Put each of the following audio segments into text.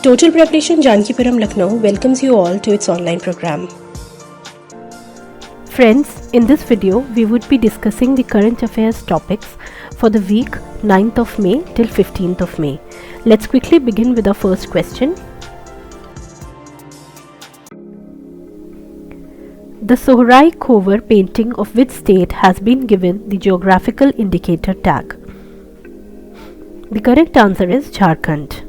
Total Preparation Jankipuram Lucknow welcomes you all to its online program. Friends, in this video we would be discussing the current affairs topics for the week 9th of May till 15th of May. Let's quickly begin with our first question. The Sohrai Khovar painting of which state has been given the geographical indicator tag? The correct answer is Jharkhand.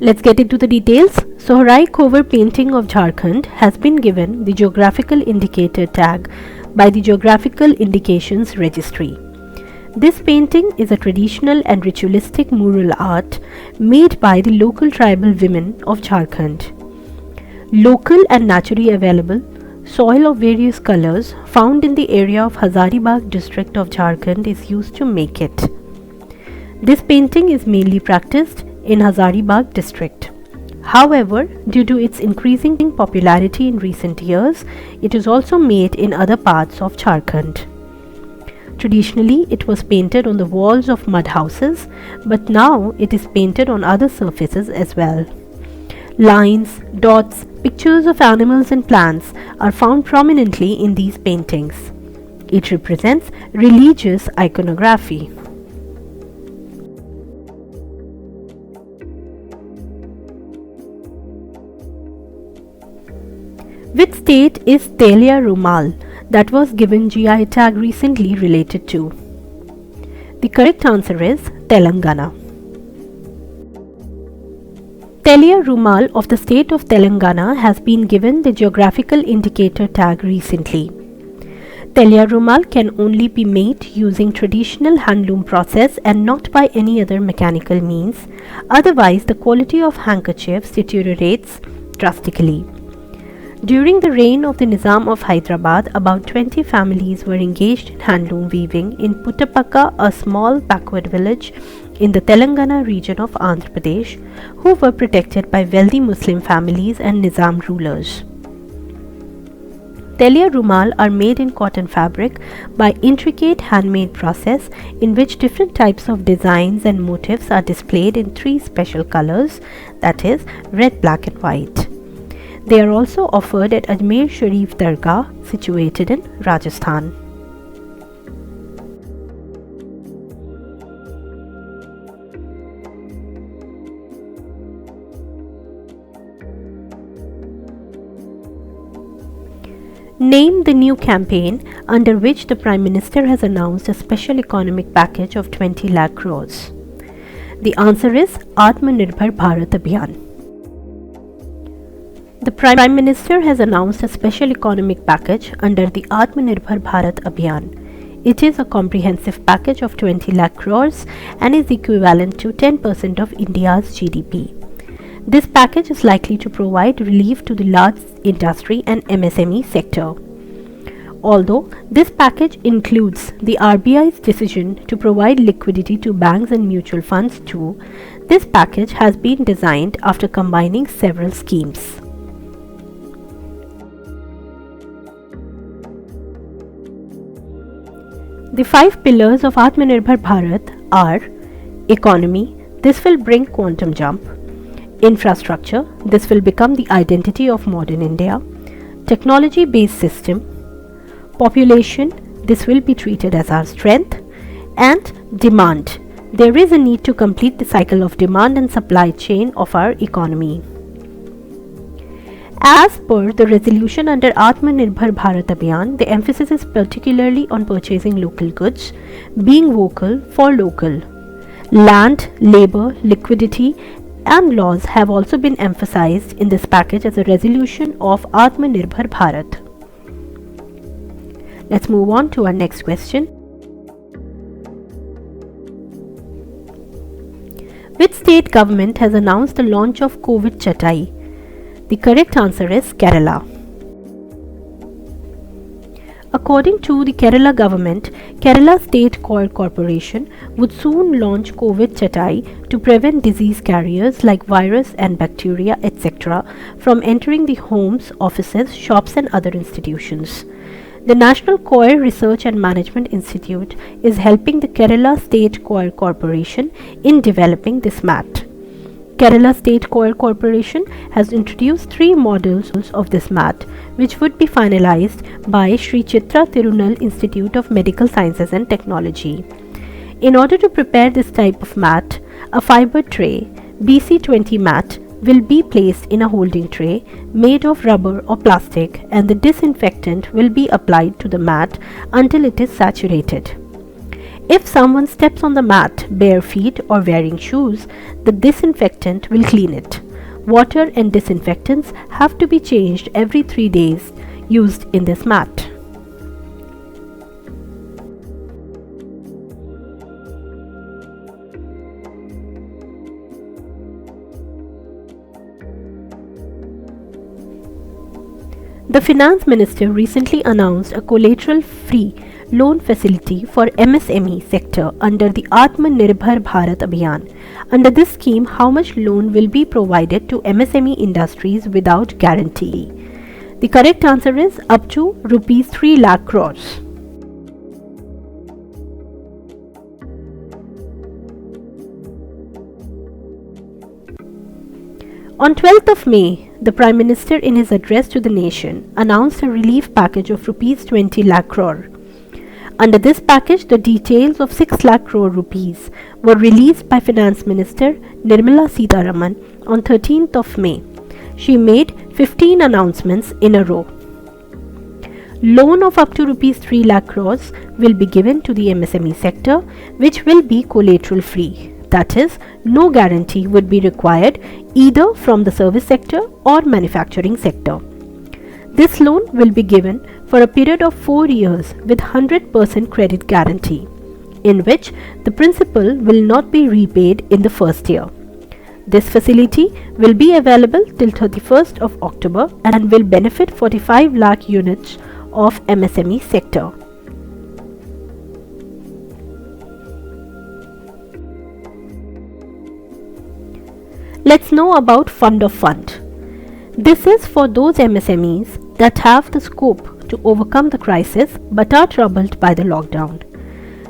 Let's get into the details. Sohrai Khovar painting of Jharkhand has been given the geographical indicator tag by the Geographical Indications Registry. This painting is a traditional and ritualistic mural art made by the local tribal women of Jharkhand. Local and naturally available soil of various colors found in the area of Hazaribagh district of Jharkhand is used to make it. This painting is mainly practiced in Hazaribagh district. However, due to its increasing popularity in recent years, it is also made in other parts of Jharkhand. Traditionally, it was painted on the walls of mud houses, but now it is painted on other surfaces as well. Lines, dots, pictures of animals and plants are found prominently in these paintings. It represents religious iconography. Which state is Telia Rumal that was given GI tag recently related to? The correct answer is Telangana. Telia Rumal of the state of Telangana has been given the geographical indicator tag recently. Telia Rumal can only be made using traditional handloom process and not by any other mechanical means, otherwise the quality of handkerchiefs deteriorates drastically. During the reign of the Nizam of Hyderabad, about 20 families were engaged in handloom weaving in Puttapaka, a small backward village in the Telangana region of Andhra Pradesh, who were protected by wealthy Muslim families and Nizam rulers. Telia Rumal are made in cotton fabric by intricate handmade process in which different types of designs and motifs are displayed in three special colors, that is red, black and white. They are also offered at Ajmer Sharif Dargah, situated in Rajasthan. Name the new campaign under which the Prime Minister has announced a special economic package of 20 lakh crores. The answer is Atmanirbhar Bharat Abhiyan. The Prime Minister has announced a special economic package under the Atmanirbhar Bharat Abhiyan. It is a comprehensive package of 20 lakh crores and is equivalent to 10% of India's GDP. This package is likely to provide relief to the large industry and MSME sector. Although this package includes the RBI's decision to provide liquidity to banks and mutual funds too, this package has been designed after combining several schemes. The 5 pillars of Atmanirbhar Bharat are economy, this will bring quantum jump; infrastructure, this will become the identity of modern India; technology-based system; population, this will be treated as our strength; and demand, there is a need to complete the cycle of demand and supply chain of our economy. As per the resolution under Atmanirbhar Bharat Abhiyan, the emphasis is particularly on purchasing local goods, being vocal for local. Land, labor, liquidity and laws have also been emphasized in this package as a resolution of Atmanirbhar Bharat. Let's move on to our next question. Which state government has announced the launch of COVID Chatai? The correct answer is Kerala. According to the Kerala government, Kerala State Coal Corporation would soon launch COVID Chatai to prevent disease carriers like virus and bacteria, etc. from entering the homes, offices, shops and other institutions. The National Coir Research and Management Institute is helping the Kerala State Coir Corporation in developing this mat. Kerala State Coir Corporation has introduced 3 models of this mat, which would be finalized by Sri Chitra Tirunal Institute of Medical Sciences and Technology. In order to prepare this type of mat, a fiber tray, BC20 mat, will be placed in a holding tray made of rubber or plastic, and the disinfectant will be applied to the mat until it is saturated. If someone steps on the mat bare feet or wearing shoes, the disinfectant will clean it. Water and disinfectants have to be changed every 3 days used in this mat. The Finance Minister recently announced a collateral-free loan facility for MSME sector under the Atmanirbhar Bharat Abhiyan. Under this scheme, how much loan will be provided to MSME industries without guarantee? The correct answer is up to rupees 3 lakh crores. On 12th of May, the Prime Minister in his address to the nation announced a relief package of rupees 20 lakh crore. Under this package, the details of 6 lakh crore rupees were released by Finance Minister Nirmala Sitharaman on 13th of May. She made 15 announcements in a row. Loan of up to rupees 3 lakh crores will be given to the MSME sector, which will be collateral free. That is, no guarantee would be required either from the service sector or manufacturing sector. This loan will be given for a period of 4 years with 100% credit guarantee, in which the principal will not be repaid in the first year. This facility will be available till 31st of October and will benefit 45 lakh units of MSME sector. Let's know about Fund of Fund. This is for those MSMEs that have the scope to overcome the crisis but are troubled by the lockdown.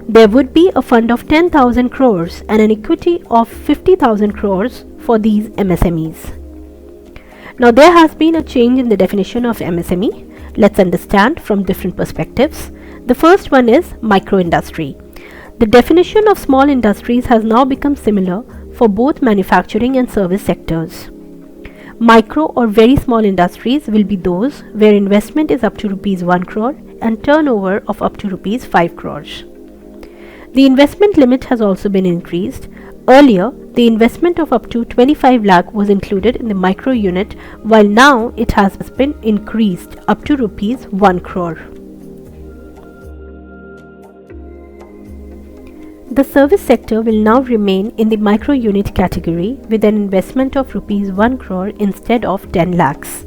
There would be a fund of 10,000 crores and an equity of 50,000 crores for these MSMEs. Now there has been a change in the definition of MSME. Let's understand from different perspectives. The first one is micro industry. The definition of small industries has now become similar for both manufacturing and service sectors. Micro or very small industries will be those where investment is up to rupees 1 crore and turnover of up to rupees 5 crores. The investment limit has also been increased. Earlier, the investment of up to 25 lakh was included in the micro unit, while now it has been increased up to rupees 1 crore. The service sector will now remain in the micro unit category with an investment of rupees 1 crore instead of 10 lakhs.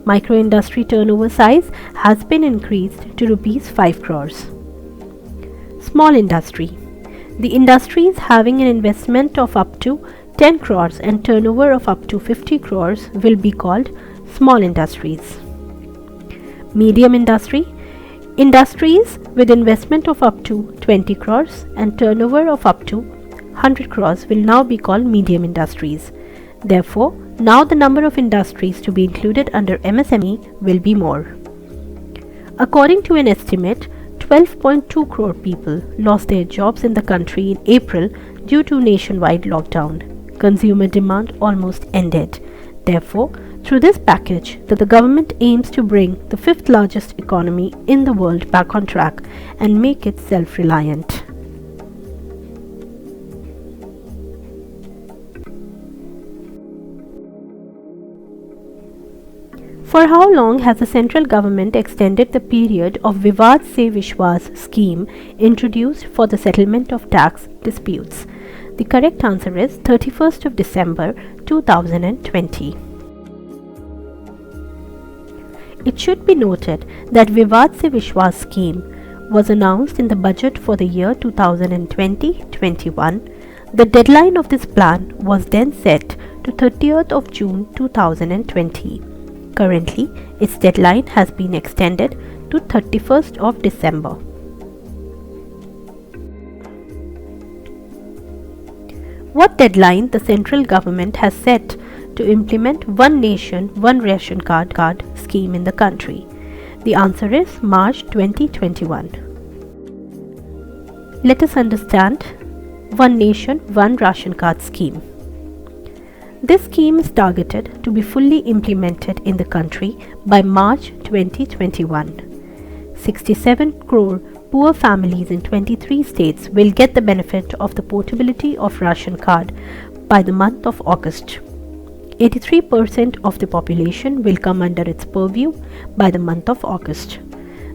Micro industry turnover size has been increased to rupees 5 crores. Small industry. The industries having an investment of up to 10 crores and turnover of up to 50 crores will be called small industries. Medium industry. Industries with investment of up to 20 crores and turnover of up to 100 crores will now be called medium industries. Therefore, now the number of industries to be included under MSME will be more. According to an estimate, 12.2 crore people lost their jobs in the country in April due to nationwide lockdown. Consumer demand almost ended. Therefore, through this package, the government aims to bring the 5th largest economy in the world back on track and make it self-reliant. For how long has the central government extended the period of Vivad Se Vishwas scheme introduced for the settlement of tax disputes? The correct answer is 31st of December 2020. It should be noted that Vivad Se Vishwas scheme was announced in the budget for the year 2020-21. The deadline of this plan was then set to 30th of June 2020. Currently, its deadline has been extended to 31st of December. What deadline the central government has set to implement One Nation, One Ration Card scheme in the country? The answer is March 2021. Let us understand One Nation, One Ration Card scheme. This scheme is targeted to be fully implemented in the country by March 2021. 67 crore poor families in 23 states will get the benefit of the portability of ration card by the month of August. 83% of the population will come under its purview by the month of August.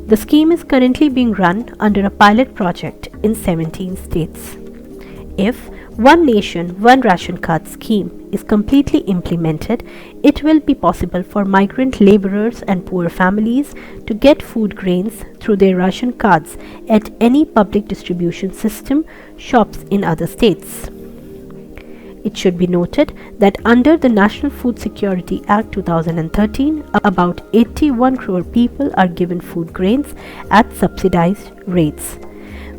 The scheme is currently being run under a pilot project in 17 states. If One Nation, One Ration Card scheme is completely implemented, it will be possible for migrant laborers and poor families to get food grains through their ration cards at any public distribution system shops in other states. It should be noted that under the National Food Security Act 2013, about 81 crore people are given food grains at subsidized rates.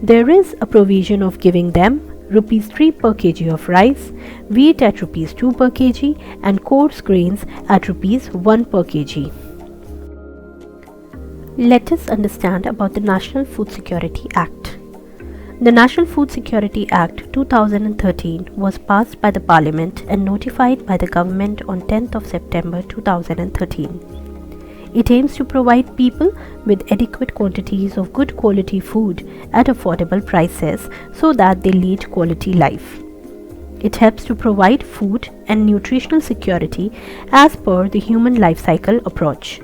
There is a provision of giving them Rs 3 per kg of rice, wheat at Rs 2 per kg and coarse grains at Rs 1 per kg. Let us understand about the National Food Security Act. The National Food Security Act 2013 was passed by the Parliament and notified by the Government on 10th of September 2013. It aims to provide people with adequate quantities of good quality food at affordable prices so that they lead quality life. It helps to provide food and nutritional security as per the human life cycle approach.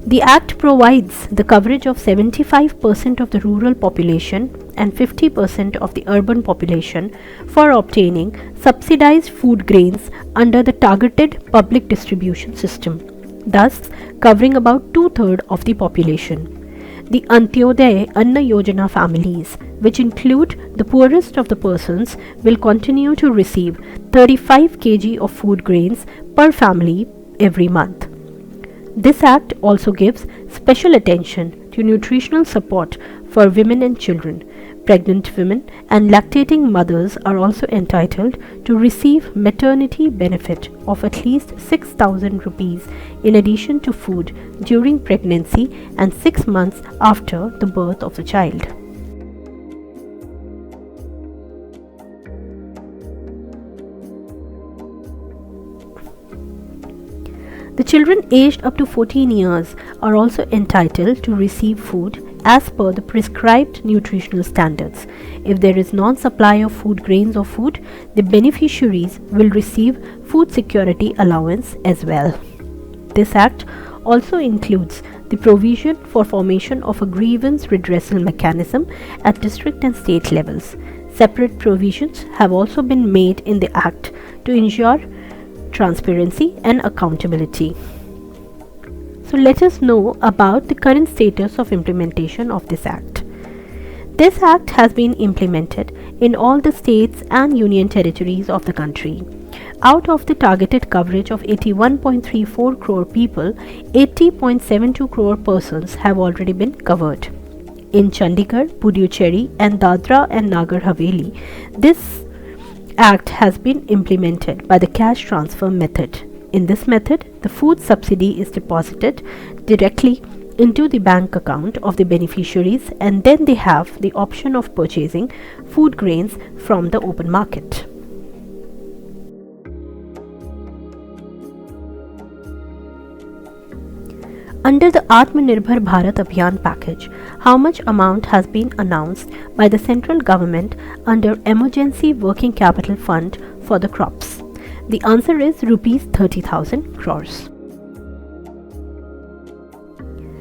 The Act provides the coverage of 75% of the rural population and 50% of the urban population for obtaining subsidized food grains under the targeted public distribution system, thus covering about two-thirds of the population. The Antyodaya Anna Yojana families, which include the poorest of the persons, will continue to receive 35 kg of food grains per family every month. This Act also gives special attention to nutritional support for women and children. Pregnant women and lactating mothers are also entitled to receive maternity benefit of at least 6,000 rupees in addition to food during pregnancy and 6 months after the birth of the child. The children aged up to 14 years are also entitled to receive food as per the prescribed nutritional standards. If there is non-supply of food grains or food, the beneficiaries will receive food security allowance as well. This Act also includes the provision for formation of a grievance redressal mechanism at district and state levels. Separate provisions have also been made in the Act to ensure transparency and accountability. So let us know about the current status of implementation of this Act. This Act has been implemented in all the states and union territories of the country. Out of the targeted coverage of 81.34 crore people, 80.72 crore persons have already been covered. In Chandigarh, Puducherry and Dadra and Nagar Haveli, this Act has been implemented by the cash transfer method. In this method, the food subsidy is deposited directly into the bank account of the beneficiaries and then they have the option of purchasing food grains from the open market. Under the Atmanirbhar Bharat Abhiyan package, how much amount has been announced by the central government under Emergency Working Capital Fund for the crops? The answer is Rs 30,000 crores.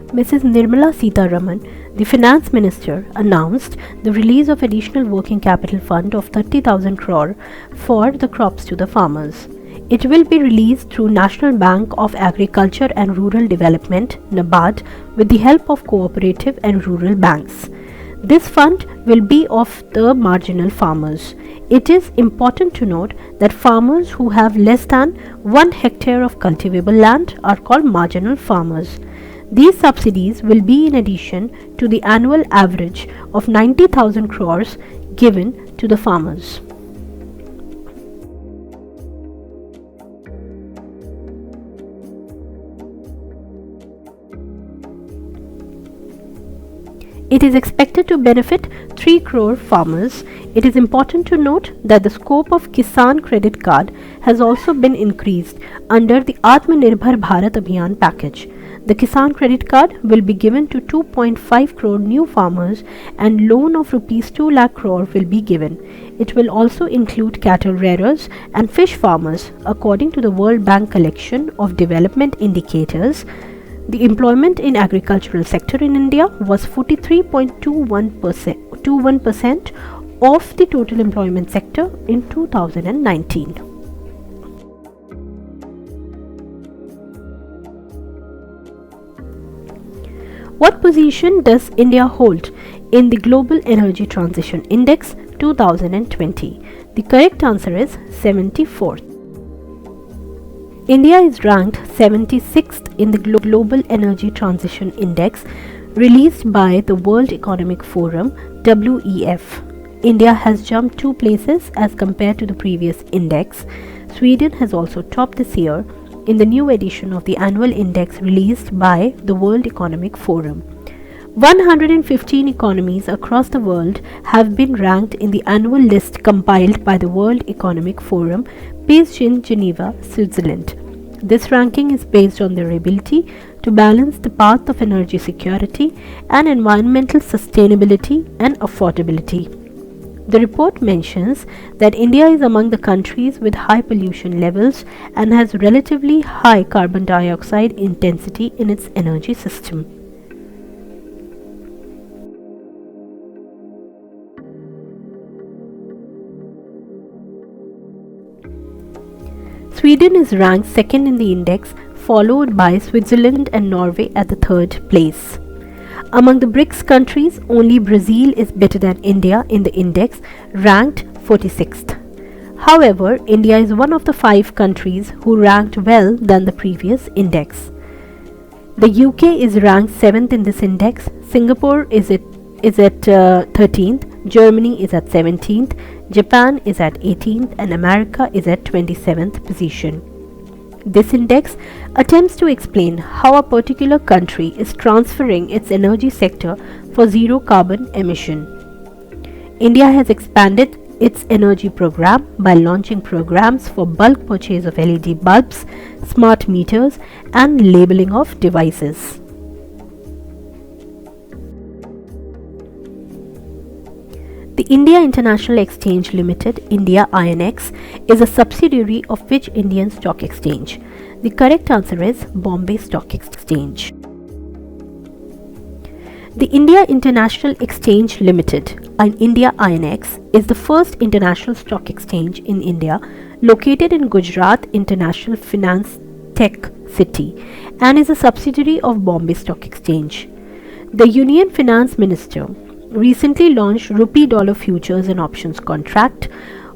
Mrs. Nirmala Sitharaman, the Finance Minister, announced the release of additional working capital fund of 30,000 crore for the crops to the farmers. It will be released through National Bank of Agriculture and Rural Development (NABARD) with the help of cooperative and rural banks. This fund will be of the marginal farmers. It is important to note that farmers who have less than 1 hectare of cultivable land are called marginal farmers. These subsidies will be in addition to the annual average of 90,000 crores given to the farmers. It is expected to benefit 3 crore farmers. It is important to note that the scope of Kisan Credit Card has also been increased under the Atmanirbhar Bharat Abhiyan package. The Kisan Credit Card will be given to 2.5 crore new farmers and loan of rupees 2 lakh crore will be given. It will also include cattle rearers and fish farmers. According to the World Bank collection of development indicators, the employment in agricultural sector in India was 43.21% of the total employment sector in 2019. What position does India hold in the Global Energy Transition Index 2020? The correct answer is 74th. India is ranked 76th in the Global Energy Transition Index released by the World Economic Forum (WEF). India has jumped 2 places as compared to the previous index. Sweden has also topped this year in the new edition of the annual index released by the World Economic Forum. 115 economies across the world have been ranked in the annual list compiled by the World Economic Forum based in Geneva, Switzerland. This ranking is based on their ability to balance the path of energy security and environmental sustainability and affordability. The report mentions that India is among the countries with high pollution levels and has relatively high carbon dioxide intensity in its energy system. Sweden is ranked second in the index, followed by Switzerland and Norway at the third place. Among the BRICS countries, only Brazil is better than India in the index, ranked 46th. However, India is one of the 5 countries who ranked well than the previous index. The UK is ranked 7th in this index, Singapore is at 13th, Germany is at 17th, Japan is at 18th, and America is at 27th position. This index attempts to explain how a particular country is transferring its energy sector for zero carbon emission. India has expanded its energy program by launching programs for bulk purchase of LED bulbs, smart meters, and labeling of devices. The India International Exchange Limited, India INX, is a subsidiary of which Indian stock exchange? The correct answer is Bombay Stock Exchange. The India International Exchange Limited, India INX, is the first international stock exchange in India located in Gujarat International Finance Tech City and is a subsidiary of Bombay Stock Exchange. The Union Finance Minister recently launched rupee dollar futures and options contract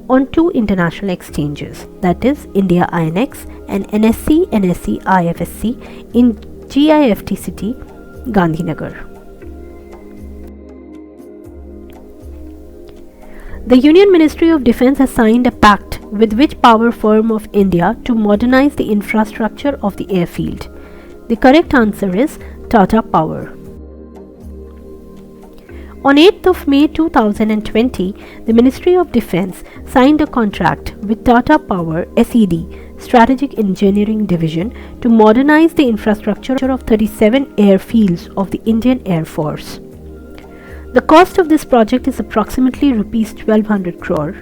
on 2 international exchanges, that is India INX and NSE NSE IFSC in GIFT City, Gandhinagar. The Union Ministry of Defence has signed a pact with which power firm of India to modernize the infrastructure of the airfield? The correct answer is Tata Power. On 8th of May 2020, the Ministry of Defence signed a contract with Tata Power SED, Strategic Engineering Division, to modernize the infrastructure of 37 airfields of the Indian Air Force. The cost of this project is approximately Rs 1200 crore.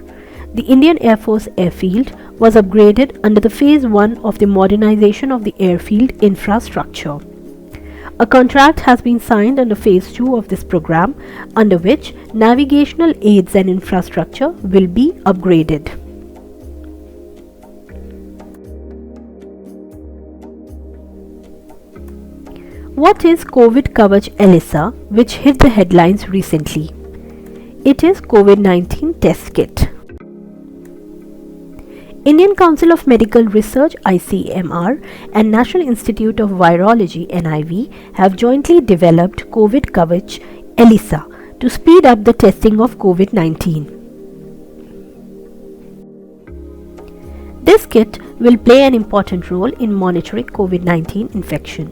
The Indian Air Force airfield was upgraded under the Phase 1 of the modernization of the airfield infrastructure. A contract has been signed under Phase 2 of this program, under which navigational aids and infrastructure will be upgraded. What is COVID Kavach ELISA, which hit the headlines recently? It is COVID-19 test kit. Indian Council of Medical Research ICMR and National Institute of Virology NIV have jointly developed COVID Kavach ELISA to speed up the testing of COVID-19. This kit will play an important role in monitoring COVID-19 infection.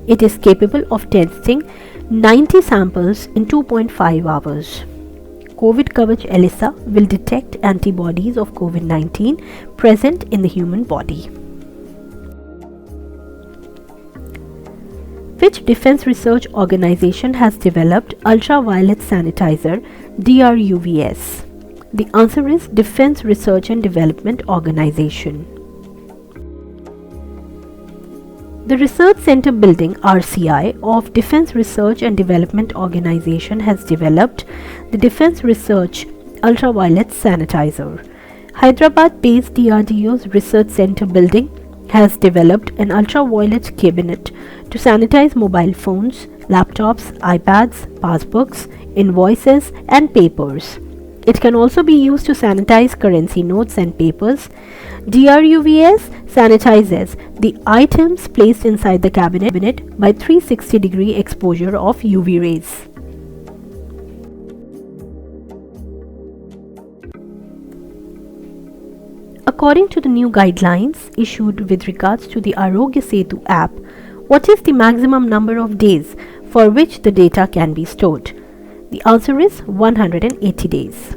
It is capable of testing 90 samples in 2.5 hours. COVID Kavach ELISA will detect antibodies of COVID-19 present in the human body. Which Defence Research Organization has developed ultraviolet sanitizer DRUVS? The answer is Defence Research and Development Organization. The Research Center Building RCI of Defence Research and Development Organization has developed the Defence Research Ultraviolet Sanitizer. Hyderabad-based DRDO's Research Center Building has developed an ultraviolet cabinet to sanitize mobile phones, laptops, iPads, passbooks, invoices and papers. It can also be used to sanitize currency notes and papers. DRUVS sanitizes the items placed inside the cabinet by 360-degree exposure of UV rays. According to the new guidelines issued with regards to the Arogya Setu app, what is the maximum number of days for which the data can be stored? The answer is 180 days.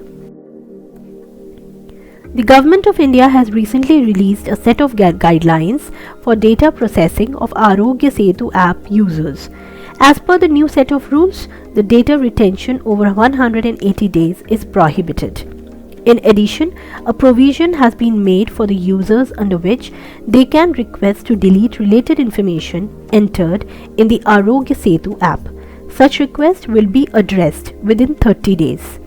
The Government of India has recently released a set of guidelines for data processing of Arogya Setu app users. As per the new set of rules, the data retention over 180 days is prohibited. In addition, a provision has been made for the users under which they can request to delete related information entered in the Arogya Setu app. Such request will be addressed within 30 days.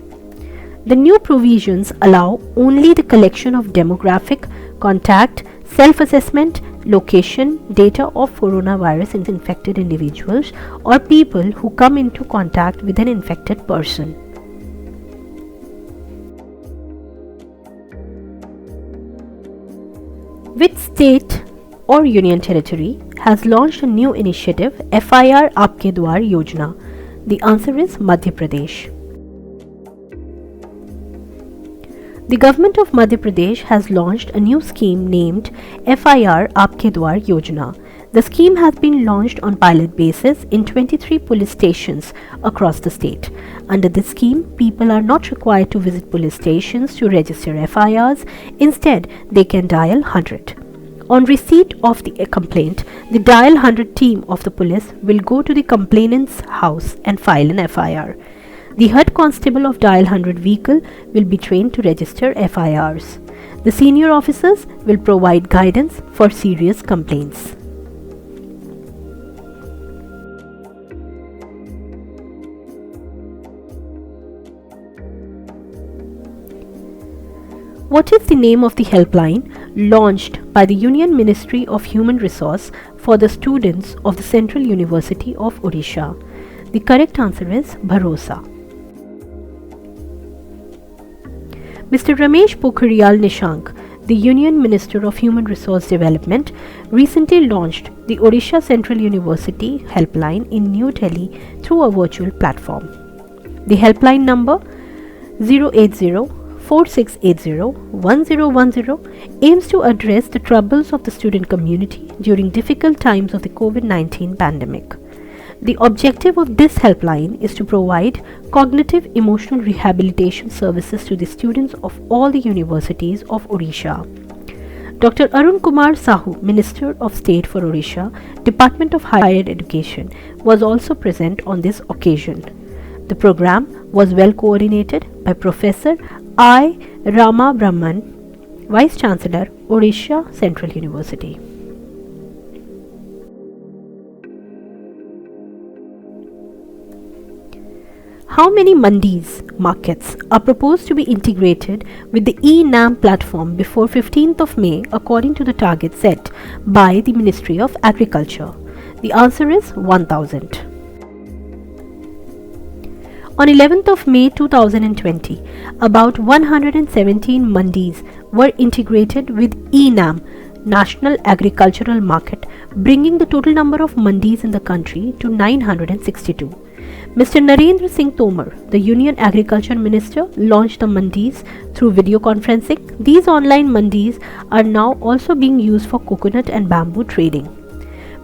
The new provisions allow only the collection of demographic, contact, self-assessment, location data of coronavirus infected individuals or people who come into contact with an infected person. Which state or union territory has launched a new initiative FIR Aapke Dwar Yojana? The answer is Madhya Pradesh. The government of Madhya Pradesh has launched a new scheme named FIR Aapke Dwar Yojana. The scheme has been launched on pilot basis in 23 police stations across the state. Under this scheme, people are not required to visit police stations to register FIRs. Instead, they can dial 100. On receipt of the complaint, the dial 100 team of the police will go to the complainant's house and file an FIR. The head constable of dial 100 vehicle will be trained to register FIRs. The senior officers will provide guidance for serious complaints. What is the name of the helpline launched by the Union Ministry of Human Resource for the students of the Central University of Odisha? The correct answer is Bharosa. Mr. Ramesh Pokhriyal Nishank, the Union Minister of Human Resource Development, recently launched the Odisha Central University helpline in New Delhi through a virtual platform. The helpline number 080-4680-1010 aims to address the troubles of the student community during difficult times of the COVID-19 pandemic. The objective of this helpline is to provide cognitive emotional rehabilitation services to the students of all the universities of Odisha. Dr. Arun Kumar Sahu, Minister of State for Odisha, Department of Higher Education, was also present on this occasion. The program was well coordinated by Professor I. Rama Brahman, Vice Chancellor, Odisha Central University. How many mandis, markets, are proposed to be integrated with the eNAM platform before 15th of May according to the target set by the Ministry of Agriculture? The answer is 1000. On 11th of May 2020, about 117 mandis were integrated with ENAM, National Agricultural Market, bringing the total number of mandis in the country to 962. Mr. Narendra Singh Tomar, the Union Agriculture Minister, launched the mandis through video conferencing. These online mandis are now also being used for coconut and bamboo trading.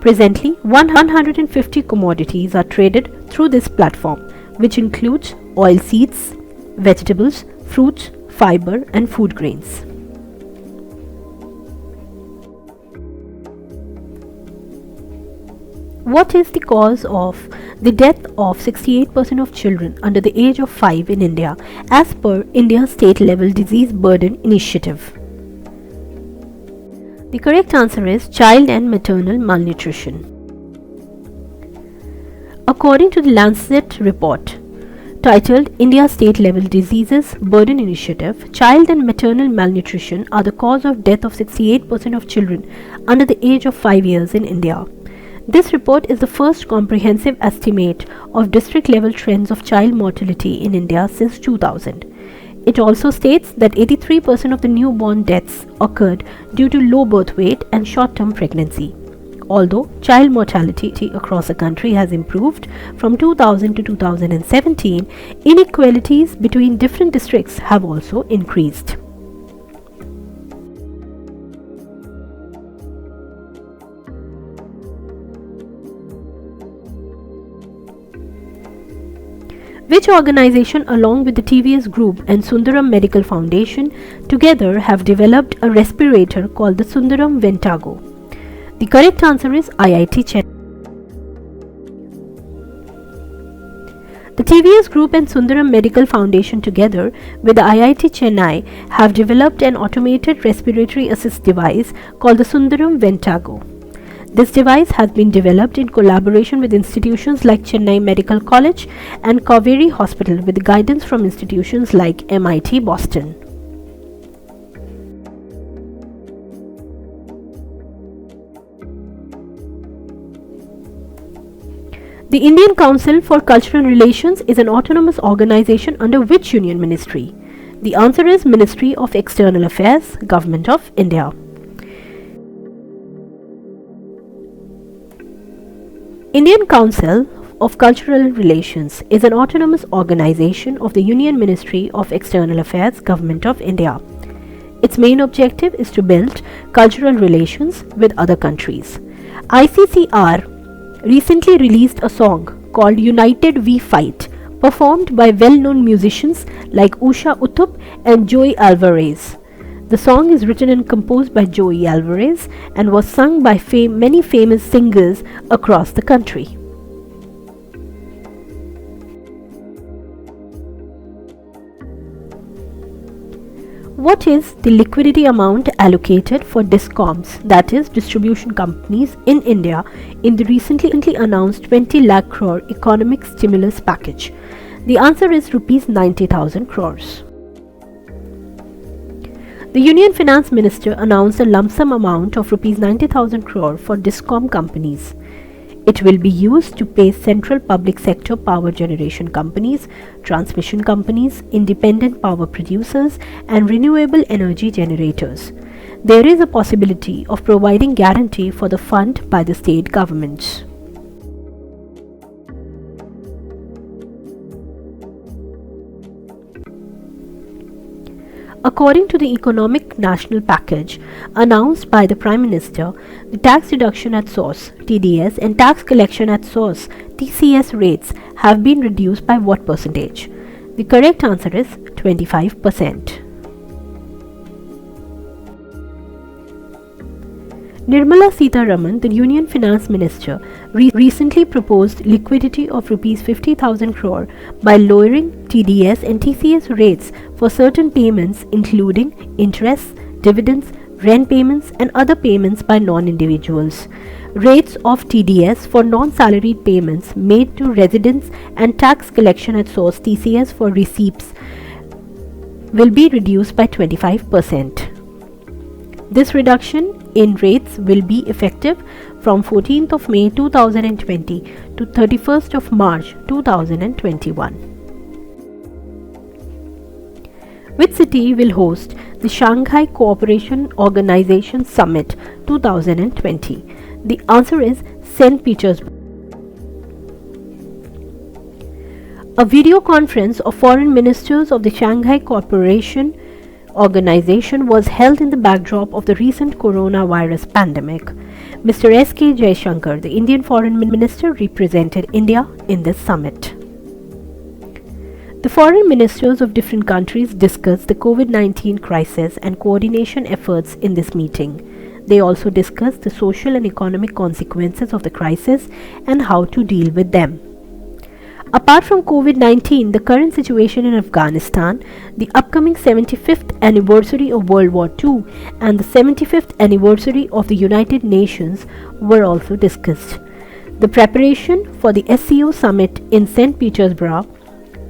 Presently, 150 commodities are traded through this platform, which includes oilseeds, vegetables, fruits, fiber, and food grains. What is the cause of the death of 68% of children under the age of 5 in India as per India's state level disease burden initiative? The correct answer is child and maternal malnutrition. According to the Lancet report titled India State Level Diseases Burden Initiative, child and maternal malnutrition are the cause of death of 68% of children under the age of 5 years in India. This report is the first comprehensive estimate of district-level trends of child mortality in India since 2000. It also states that 83% of the newborn deaths occurred due to low birth weight and short-term pregnancy. Although child mortality across the country has improved from 2000 to 2017, inequalities between different districts have also increased. Which organization along with the TVS Group and Sundaram Medical Foundation together have developed a respirator called the Sundaram Ventago? The correct answer is IIT Chennai. The TVS Group and Sundaram Medical Foundation together with the IIT Chennai have developed an automated respiratory assist device called the Sundaram Ventago. This device has been developed in collaboration with institutions like Chennai Medical College and Kaveri Hospital with guidance from institutions like MIT Boston. The Indian Council for Cultural Relations is an autonomous organization under which union ministry? The answer is Ministry of External Affairs, Government of India. Indian Council of Cultural Relations is an autonomous organization of the Union Ministry of External Affairs, Government of India. Its main objective is to build cultural relations with other countries. ICCR recently released a song called United We Fight, performed by well-known musicians like Usha Uthup and Joey Alvarez. The song is written and composed by Joey Alvarez and was sung by many famous singers across the country. What is the liquidity amount allocated for DISCOMs, that is distribution companies in India, in the recently announced 20 lakh crore economic stimulus package? The answer is rupees 90,000 crores. The Union Finance Minister announced a lump sum amount of rupees 90,000 crore for DISCOM companies. It will be used to pay central public sector power generation companies, transmission companies, independent power producers, and renewable energy generators. There is a possibility of providing guarantee for the fund by the state governments. According to the Economic National Package announced by the Prime Minister, the tax deduction at source (TDS) and tax collection at source (TCS) rates have been reduced by what percentage? The correct answer is 25%. Nirmala Sitharaman, the Union Finance Minister, recently proposed liquidity of rupees 50,000 crore by lowering TDS and TCS rates for certain payments including interest, dividends, rent payments and other payments by non-individuals. Rates of TDS for non-salaried payments made to residents and tax collection at source TCS for receipts will be reduced by 25%. This reduction in rates will be effective from 14th of May 2020 to 31st of March 2021. Which city will host the Shanghai Cooperation Organization Summit 2020? The answer is St. Petersburg. A video conference of foreign ministers of the Shanghai Cooperation Organization was held in the backdrop of the recent coronavirus pandemic. Mr. S.K. Jaishankar, the Indian Foreign Minister, represented India in this summit. The foreign ministers of different countries discussed the COVID-19 crisis and coordination efforts in this meeting. They also discussed the social and economic consequences of the crisis and how to deal with them. Apart from COVID-19, the current situation in Afghanistan, the upcoming 75th anniversary of World War II, and the 75th anniversary of the United Nations were also discussed. The preparation for the SCO summit in St. Petersburg,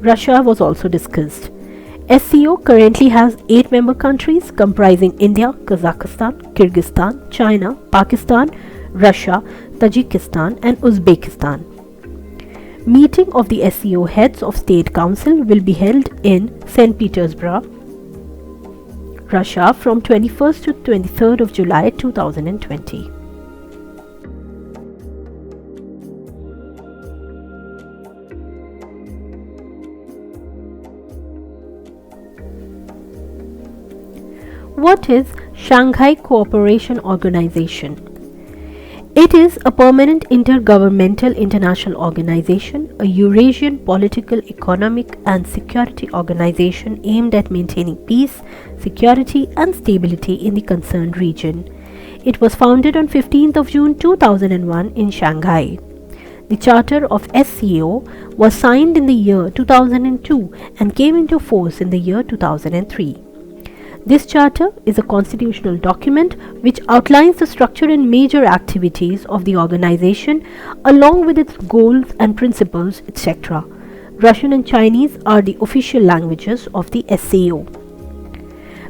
Russia was also discussed. SCO currently has 8 member countries comprising India, Kazakhstan, Kyrgyzstan, China, Pakistan, Russia, Tajikistan and Uzbekistan. Meeting of the SCO heads of State Council will be held in St. Petersburg, Russia from 21st to 23rd of July 2020. What is Shanghai Cooperation Organization? It is a permanent intergovernmental international organization, a Eurasian political, economic and security organization aimed at maintaining peace, security and stability in the concerned region. It was founded on 15th of June 2001 in Shanghai. The Charter of SCO was signed in the year 2002 and came into force in the year 2003. This charter is a constitutional document which outlines the structure and major activities of the organization along with its goals and principles, etc. Russian and Chinese are the official languages of the SCO.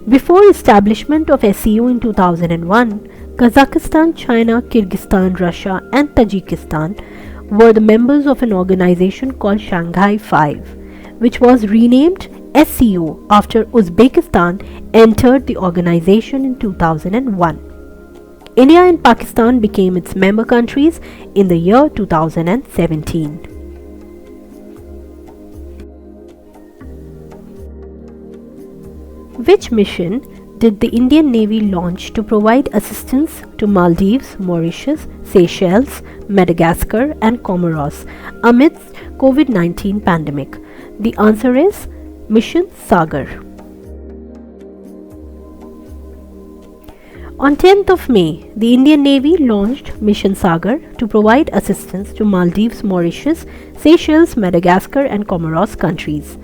Before establishment of SCO in 2001, Kazakhstan, China, Kyrgyzstan, Russia and Tajikistan were the members of an organization called Shanghai 5, which was renamed SCO after Uzbekistan entered the organization in 2001. India and Pakistan became its member countries in the year 2017. Which mission did the Indian Navy launch to provide assistance to Maldives, Mauritius, Seychelles, Madagascar and Comoros amidst COVID-19 pandemic? The answer is Mission Sagar. On 10th of May, the Indian Navy launched Mission Sagar to provide assistance to Maldives, Mauritius, Seychelles, Madagascar and Comoros countries.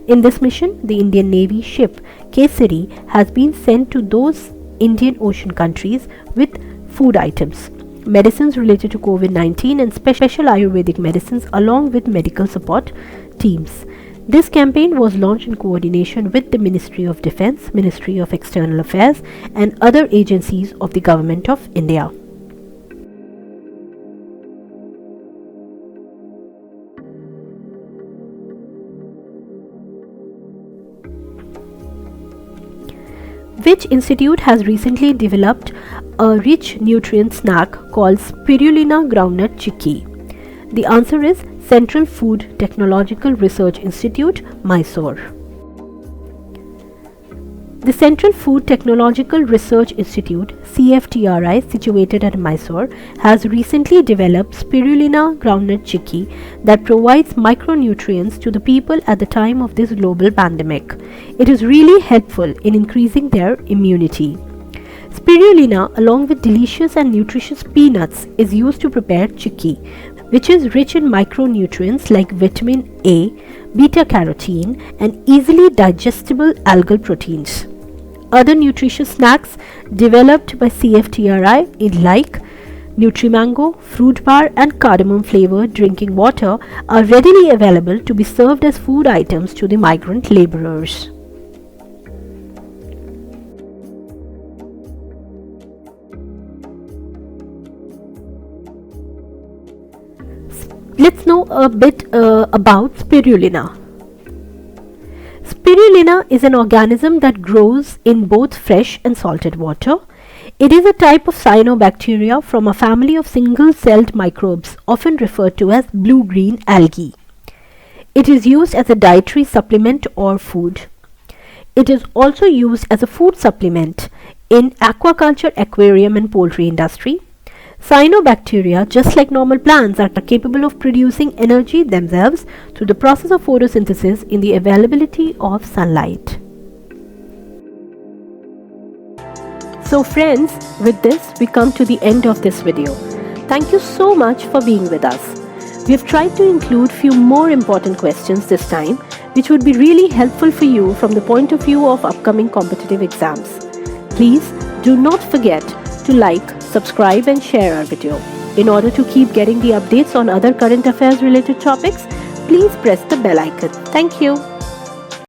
In this mission, the Indian Navy ship Kesari has been sent to those Indian Ocean countries with food items, medicines related to COVID-19 and special Ayurvedic medicines along with medical support teams. This campaign was launched in coordination with the Ministry of Defence, Ministry of External Affairs and other agencies of the Government of India. Which institute has recently developed a rich nutrient snack called Spirulina groundnut chicky? The answer is Central Food Technological Research Institute, Mysore. The Central Food Technological Research Institute, CFTRI, situated at Mysore, has recently developed Spirulina groundnut chicky that provides micronutrients to the people at the time of this global pandemic. It is really helpful in increasing their immunity. Spirulina, along with delicious and nutritious peanuts, is used to prepare chicky, which is rich in micronutrients like vitamin A, beta-carotene and easily digestible algal proteins. Other nutritious snacks developed by CFTRI like Nutrimango, fruit bar and cardamom flavored drinking water are readily available to be served as food items to the migrant laborers. Let's know a bit about spirulina. Spirulina is an organism that grows in both fresh and salted water. It is a type of cyanobacteria from a family of single-celled microbes, often referred to as blue-green algae. It is used as a dietary supplement or food. It is also used as a food supplement in aquaculture, aquarium and poultry industry. Cyanobacteria, just like normal plants, are capable of producing energy themselves through the process of photosynthesis in the availability of sunlight. So friends, with this we come to the end of this video. Thank you so much for being with us. We have tried to include few more important questions this time, which would be really helpful for you from the point of view of upcoming competitive exams. Please do not forget to like, subscribe and share our video. In order to keep getting the updates on other current affairs related topics, please press the bell icon. Thank you.